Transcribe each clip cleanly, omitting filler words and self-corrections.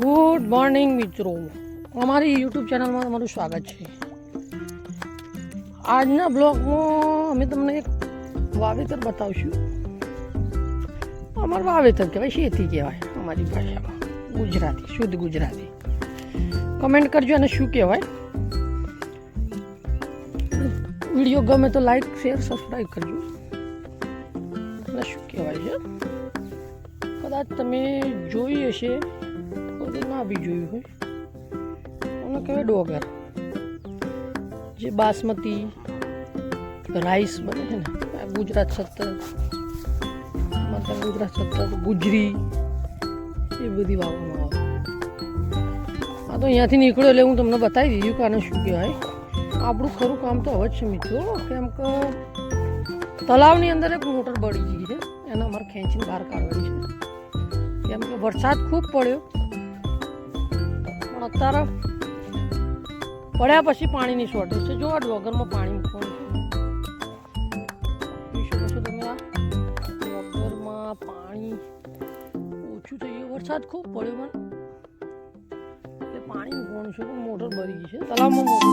Good morning મિત્રો, અમારી YouTube ચેનલમાં તમારું સ્વાગત છે. આજના બ્લોગમાં અમે તમને એક વાવેતર બતાવશું. અમારું વાવેતર કહેવાય, શેતી કહેવાય અમારી ભાષામાં, ગુજરાતી, શુદ્ધ ગુજરાતી. કમેન્ટ કરજો અને શું કહેવાય. વિડીયો ગમે તો લાઈક શેર સબસ્ક્રાઈબ કરજો. અને શું કહેવાય છે, કદાચ તમે જોઈ હશે ના બી જોયું હોય, એને કહેવાય ડોગર. જે બાસમતી રાઈસ બને છે ને, ગુજરાત સત્તર, ગુજરાત સત્તર, ગુજરી, એ બધી વાવવામાં આવે. આ તો અહીંયાથી નીકળ્યો એટલે હું તમને બતાવી દીધું કે આને શું કહેવાય. આપણું ખરું કામ તો હવે જ છે મિત્રો, કેમ કે તલાવની અંદર એક મોટર બળી ગઈ છે, એને અમારે ખેંચીને બહાર કાઢવાની છે. કેમ કે વરસાદ ખૂબ પડ્યો, પણ અત્યારે પડ્યા પછી પાણીની શોર્ટેજ છે. જો આ ડોગરમાં પાણી મૂકવાનું છે, જોઈ શકો છો તમે. આ ડોગરમાં પાણી ઓછું થઈ ગયું, વરસાદ ખૂબ પડ્યો પણ એટલે પાણી મૂકવાનું છે, પણ મોટર બળી ગઈ છે તલાવમાં. મોટર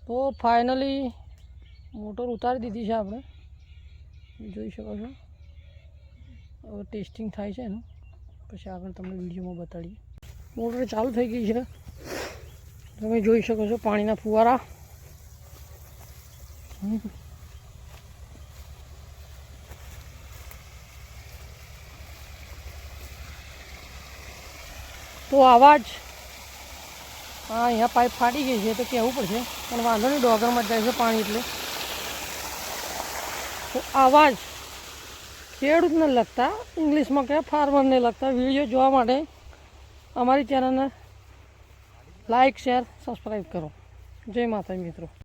તો ફાઇનલી મોટર ઉતારી દીધી છે આપણે, જોઈ શકો છો. હવે ટેસ્ટિંગ થાય છે એનું, પછી આગળ તમને વિડીયોમાં બતાડીએ. મોટર ચાલુ થઈ ગઈ છે, તમે જોઈ શકો છો પાણીના ફુવારા. તો આવા જ હા, અહીંયા પાઇપ ફાટી ગઈ છે તો કહેવું પડશે, પણ વાંધો નહીં, ડોગરમાં જાય છે પાણી એટલે. તો આવા જ ખેડૂતને લગતા, ઇંગ્લિશમાં કહે ફાર્મરને લગતા વિડીયો જોવા માટે અમારી ચેનલને લાઈક શેર સબસ્ક્રાઈબ કરો. જય માતા મિત્રો.